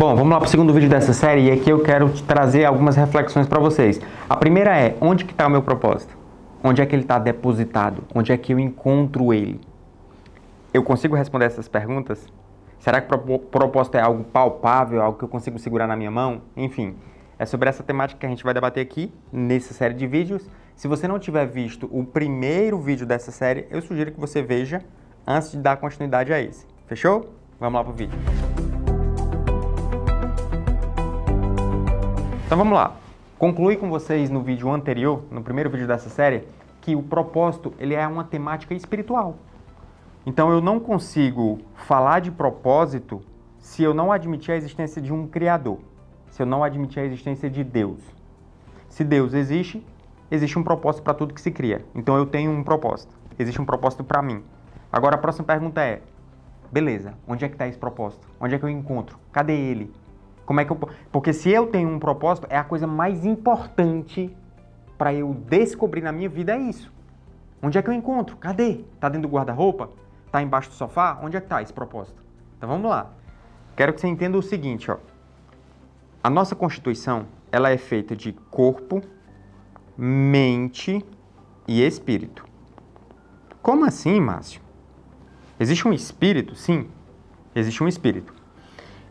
Bom, vamos lá para o segundo vídeo dessa série e aqui eu quero te trazer algumas reflexões para vocês. A primeira é, onde que está o meu propósito? Onde é que ele está depositado? Onde é que eu encontro ele? Eu consigo responder essas perguntas? Será que o propósito é algo palpável, algo que eu consigo segurar na minha mão? Enfim, é sobre essa temática que a gente vai debater aqui nessa série de vídeos. Se você não tiver visto o primeiro vídeo dessa série, eu sugiro que você veja antes de dar continuidade a esse. Fechou? Vamos lá pro vídeo. Então vamos lá. Concluí com vocês no vídeo anterior, no primeiro vídeo dessa série, que o propósito ele é uma temática espiritual. Então eu não consigo falar de propósito se eu não admitir a existência de um Criador, se eu não admitir a existência de Deus. Se Deus existe, existe um propósito para tudo que se cria. Então eu tenho um propósito. Existe um propósito para mim. Agora a próxima pergunta é, beleza, onde é que está esse propósito? Onde é que eu encontro? Cadê ele? Como é que eu... Porque se eu tenho um propósito, é a coisa mais importante para eu descobrir na minha vida é isso. Onde é que eu encontro? Cadê? Tá dentro do guarda-roupa? Tá embaixo do sofá? Onde é que tá esse propósito? Então vamos lá. Quero que você entenda o seguinte, ó. A nossa Constituição, ela é feita de corpo, mente e espírito. Como assim, Márcio? Existe um espírito? Sim, existe um espírito.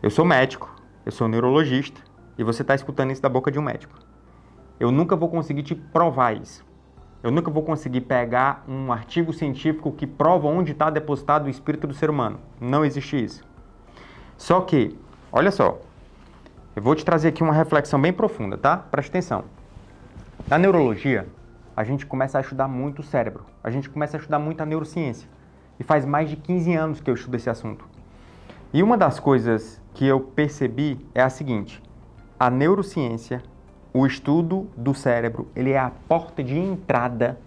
Eu sou médico. Eu sou neurologista e você está escutando isso da boca de um médico. Eu nunca vou conseguir te provar isso. Eu nunca vou conseguir pegar um artigo científico que prova onde está depositado o espírito do ser humano. Não existe isso. Só que, olha só, eu vou te trazer aqui uma reflexão bem profunda, tá? Presta atenção. Na neurologia, a gente começa a estudar muito o cérebro. A gente começa a estudar muito a neurociência. E faz mais de 15 anos que eu estudo esse assunto. E uma das coisas que eu percebi é a seguinte, a neurociência, o estudo do cérebro, ele é a porta de entrada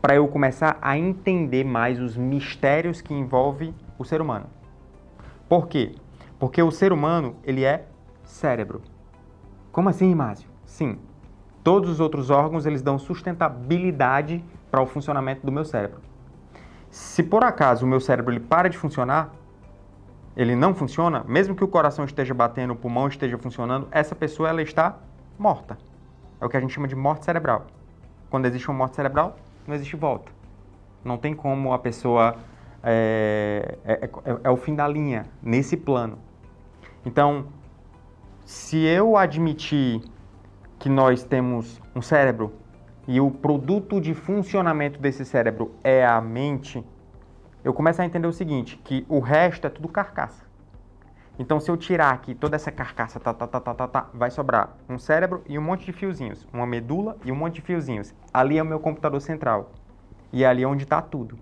para eu começar a entender mais os mistérios que envolvem o ser humano. Por quê? Porque o ser humano, ele é cérebro. Como assim, Márcio? Sim, todos os outros órgãos, eles dão sustentabilidade para o funcionamento do meu cérebro. Se por acaso o meu cérebro ele para de funcionar, ele não funciona, mesmo que o coração esteja batendo, o pulmão esteja funcionando, essa pessoa ela está morta. É o que a gente chama de morte cerebral. Quando existe uma morte cerebral, não existe volta. Não tem como a pessoa... É o fim da linha, nesse plano. Então, se eu admitir que nós temos um cérebro e o produto de funcionamento desse cérebro é a mente, eu começo a entender o seguinte, que o resto é tudo carcaça. Então, se eu tirar aqui toda essa carcaça, vai sobrar um cérebro e um monte de fiozinhos, uma medula e um monte de fiozinhos. Ali é o meu computador central. E é ali onde está tudo.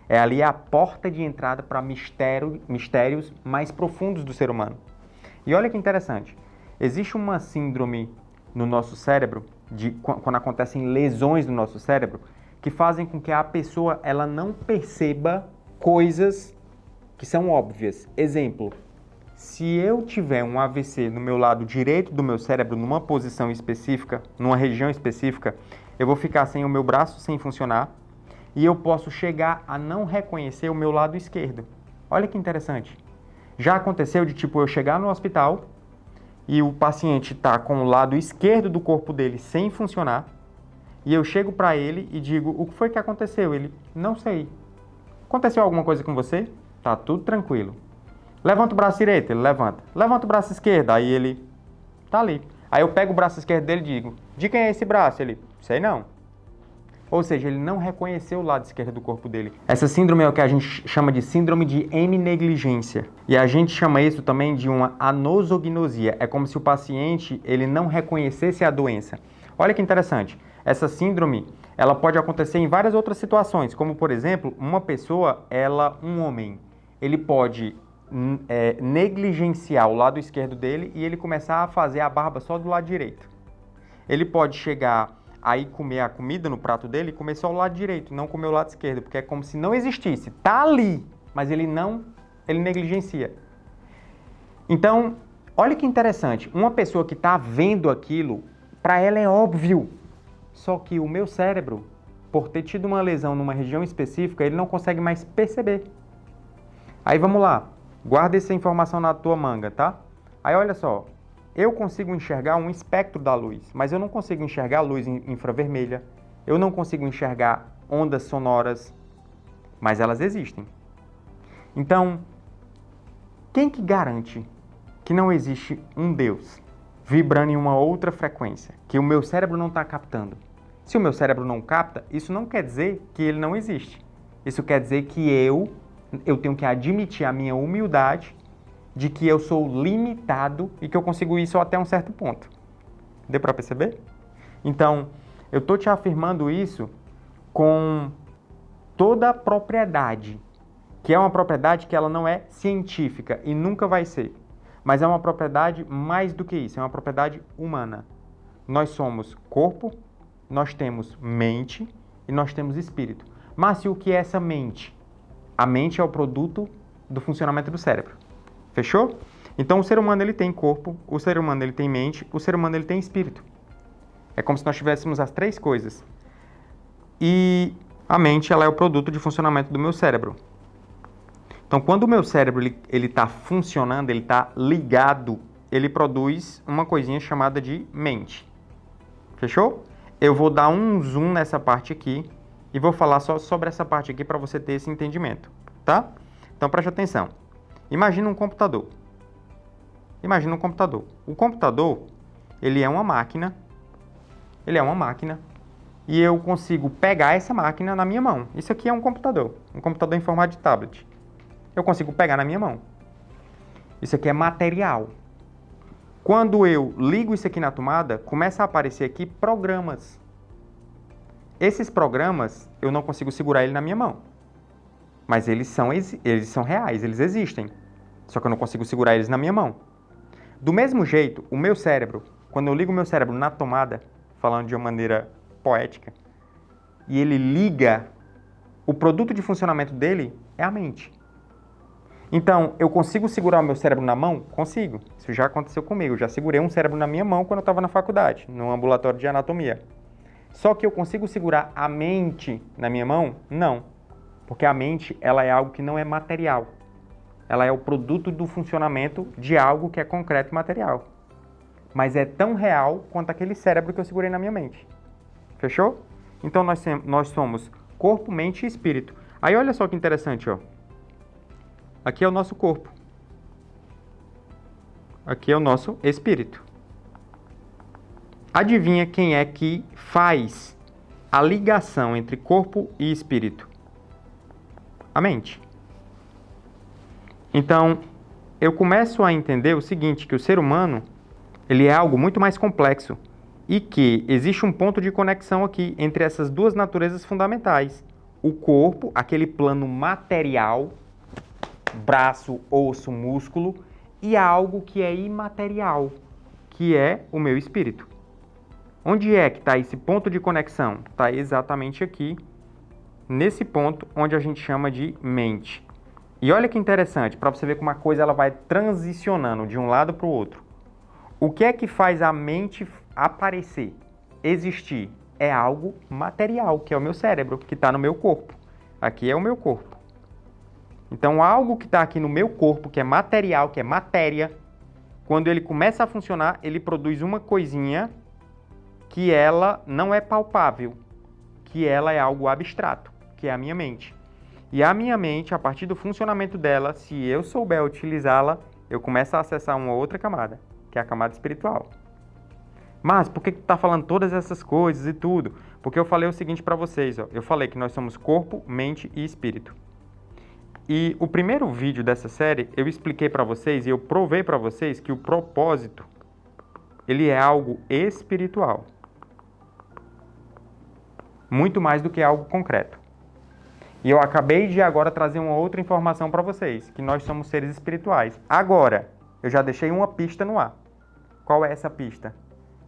É ali a porta de entrada para mistérios mais profundos do ser humano. E olha que interessante. Existe uma síndrome no nosso cérebro, quando acontecem lesões no nosso cérebro, que fazem com que a pessoa ela não perceba coisas que são óbvias. Exemplo, se eu tiver um AVC no meu lado direito do meu cérebro, numa posição específica, numa região específica, eu vou ficar sem o meu braço sem funcionar e eu posso chegar a não reconhecer o meu lado esquerdo. Olha que interessante. Já aconteceu de tipo eu chegar no hospital e o paciente está com o lado esquerdo do corpo dele sem funcionar, e eu chego para ele e digo, o que foi que aconteceu? Ele, não sei. Aconteceu alguma coisa com você? Tá tudo tranquilo. Levanta o braço direito, ele levanta. Levanta o braço esquerdo, aí ele, tá ali. Aí eu pego o braço esquerdo dele e digo, de quem é esse braço? Ele, sei não. Ou seja, ele não reconheceu o lado esquerdo do corpo dele. Essa síndrome é o que a gente chama de síndrome de hemipleggia. E a gente chama isso também de uma anosognosia. É como se o paciente ele não reconhecesse a doença. Olha que interessante. Essa síndrome, ela pode acontecer em várias outras situações, como por exemplo, uma pessoa, um homem, ele pode negligenciar o lado esquerdo dele e ele começar a fazer a barba só do lado direito. Ele pode chegar aí comer a comida no prato dele e comer só o lado direito, não comer o lado esquerdo, porque é como se não existisse, tá ali, mas ele negligencia. Então, olha que interessante, uma pessoa que está vendo aquilo, para ela é óbvio. Só que o meu cérebro, por ter tido uma lesão numa região específica, ele não consegue mais perceber. Aí vamos lá, guarda essa informação na tua manga, tá? Aí olha só, eu consigo enxergar um espectro da luz, mas eu não consigo enxergar a luz infravermelha, eu não consigo enxergar ondas sonoras, mas elas existem. Então, quem que garante que não existe um Deus vibrando em uma outra frequência, que o meu cérebro não está captando? Se o meu cérebro não capta, isso não quer dizer que ele não existe. Isso quer dizer que eu tenho que admitir a minha humildade de que eu sou limitado e que eu consigo isso até um certo ponto. Deu para perceber? Então, eu estou te afirmando isso com toda a propriedade, que é uma propriedade que ela não é científica e nunca vai ser, mas é uma propriedade mais do que isso, é uma propriedade humana. Nós somos corpo, nós temos mente e nós temos espírito. Mas o que é essa mente? A mente é o produto do funcionamento do cérebro. Fechou? Então o ser humano ele tem corpo, o ser humano ele tem mente, o ser humano ele tem espírito. É como se nós tivéssemos as três coisas. E a mente ela é o produto de funcionamento do meu cérebro. Então quando o meu cérebro ele está funcionando, ele está ligado, ele produz uma coisinha chamada de mente. Fechou? Eu vou dar um zoom nessa parte aqui e vou falar só sobre essa parte aqui para você ter esse entendimento, tá? Então preste atenção. Imagina um computador. Imagina um computador. O computador, ele é uma máquina. Ele é uma máquina. E eu consigo pegar essa máquina na minha mão. Isso aqui é um computador. Um computador em formato de tablet. Eu consigo pegar na minha mão. Isso aqui é material. Quando eu ligo isso aqui na tomada, começa a aparecer aqui programas. Esses programas, eu não consigo segurar ele na minha mão. Mas eles são reais, eles existem. Só que eu não consigo segurar eles na minha mão. Do mesmo jeito, o meu cérebro, quando eu ligo o meu cérebro na tomada, falando de uma maneira poética, e ele liga, o produto de funcionamento dele é a mente. Então, eu consigo segurar o meu cérebro na mão? Consigo. Isso já aconteceu comigo. Eu já segurei um cérebro na minha mão quando eu estava na faculdade, no ambulatório de anatomia. Só que eu consigo segurar a mente na minha mão? Não. Porque a mente, ela é algo que não é material. Ela é o produto do funcionamento de algo que é concreto e material. Mas é tão real quanto aquele cérebro que eu segurei na minha mente. Fechou? Então nós somos corpo, mente e espírito. Aí olha só que interessante, ó. Aqui é o nosso corpo. Aqui é o nosso espírito. Adivinha quem é que faz a ligação entre corpo e espírito? A mente. Então, eu começo a entender o seguinte, que o ser humano, ele é algo muito mais complexo e que existe um ponto de conexão aqui entre essas duas naturezas fundamentais. O corpo, aquele plano material, braço, osso, músculo, e algo que é imaterial, que é o meu espírito. Onde é que está esse ponto de conexão? Está exatamente aqui, nesse ponto onde a gente chama de mente. E olha que interessante, para você ver como a coisa ela vai transicionando de um lado para o outro. O que é que faz a mente aparecer, existir? É algo material, que é o meu cérebro, que está no meu corpo. Aqui é o meu corpo. Então, algo que está aqui no meu corpo, que é material, que é matéria, quando ele começa a funcionar, ele produz uma coisinha que ela não é palpável, que ela é algo abstrato, que é a minha mente. E a minha mente, a partir do funcionamento dela, se eu souber utilizá-la, eu começo a acessar uma outra camada, que é a camada espiritual. Mas por que tu está falando todas essas coisas e tudo? Porque eu falei o seguinte para vocês, ó. Eu falei que nós somos corpo, mente e espírito. E o primeiro vídeo dessa série, eu expliquei para vocês e eu provei para vocês que o propósito, ele é algo espiritual. Muito mais do que algo concreto. E eu acabei de agora trazer uma outra informação para vocês, que nós somos seres espirituais. Agora, eu já deixei uma pista no ar. Qual é essa pista?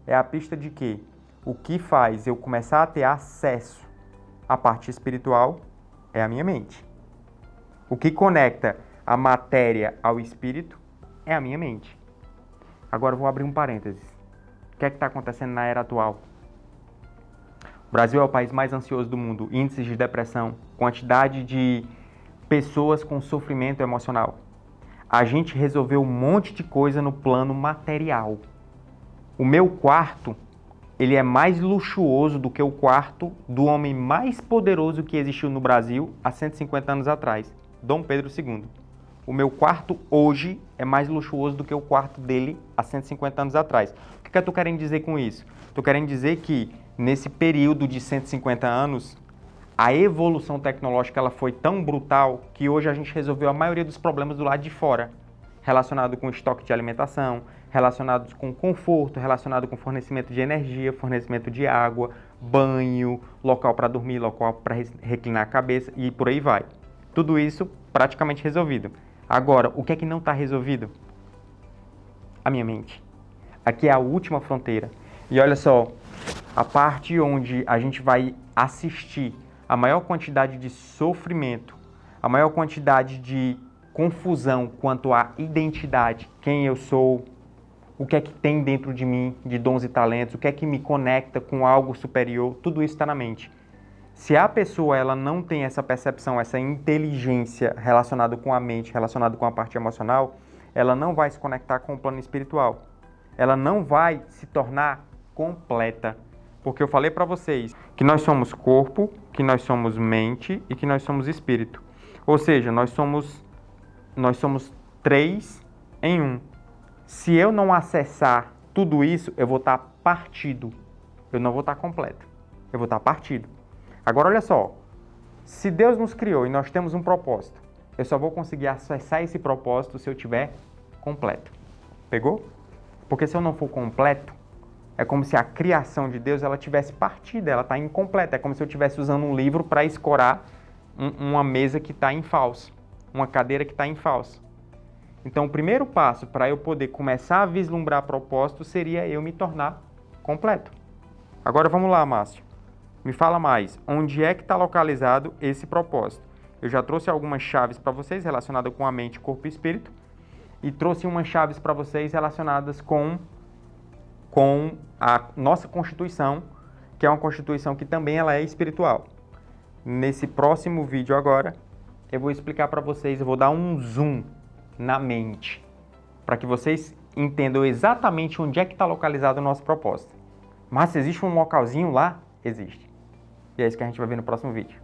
É a pista de que o que faz eu começar a ter acesso à parte espiritual é a minha mente. O que conecta a matéria ao espírito é a minha mente. Agora eu vou abrir um parênteses. O que é que está acontecendo na era atual? O Brasil é o país mais ansioso do mundo. Índices de depressão, quantidade de pessoas com sofrimento emocional. a gente resolveu um monte de coisa no plano material. O meu quarto, ele é mais luxuoso do que o quarto do homem mais poderoso que existiu no Brasil há 150 anos atrás, Dom Pedro II. O meu quarto hoje é mais luxuoso do que o quarto dele há 150 anos atrás. O que eu estou querendo dizer com isso? Estou querendo dizer que nesse período de 150 anos, a evolução tecnológica ela foi tão brutal que hoje a gente resolveu a maioria dos problemas do lado de fora, relacionado com estoque de alimentação, relacionados com conforto, relacionado com fornecimento de energia, fornecimento de água, banho, local para dormir, local para reclinar a cabeça e por aí vai. Tudo isso praticamente resolvido. Agora, o que é que não está resolvido? A minha mente. Aqui é a última fronteira. E olha só, a parte onde a gente vai assistir a maior quantidade de sofrimento, a maior quantidade de confusão quanto à identidade, quem eu sou, o que é que tem dentro de mim de dons e talentos, o que é que me conecta com algo superior, tudo isso está na mente. Se a pessoa ela não tem essa percepção, essa inteligência relacionada com a mente, relacionada com a parte emocional, ela não vai se conectar com o plano espiritual. Ela não vai se tornar completa. Porque eu falei para vocês que nós somos corpo, que nós somos mente e que nós somos espírito. Ou seja, nós somos 3 em 1. Se eu não acessar tudo isso, eu vou estar partido. Eu não vou estar completo. Eu vou estar partido. Agora, olha só. Se Deus nos criou e nós temos um propósito, eu só vou conseguir acessar esse propósito se eu tiver completo. Pegou? Porque se eu não for completo, é como se a criação de Deus ela tivesse partida, ela está incompleta. É como se eu estivesse usando um livro para escorar uma mesa que está em falso, uma cadeira que está em falso. Então, o primeiro passo para eu poder começar a vislumbrar propósito seria eu me tornar completo. Agora vamos lá, Márcio. Me fala mais, onde é que está localizado esse propósito? Eu já trouxe algumas chaves para vocês relacionadas com a mente, corpo e espírito e trouxe umas chaves para vocês relacionadas com a nossa Constituição, que é uma Constituição que também ela é espiritual. Nesse próximo vídeo agora, eu vou explicar para vocês, eu vou dar um zoom na mente, para que vocês entendam exatamente onde é que está localizado o nosso propósito. Mas se existe um localzinho lá, existe. E é isso que a gente vai ver no próximo vídeo.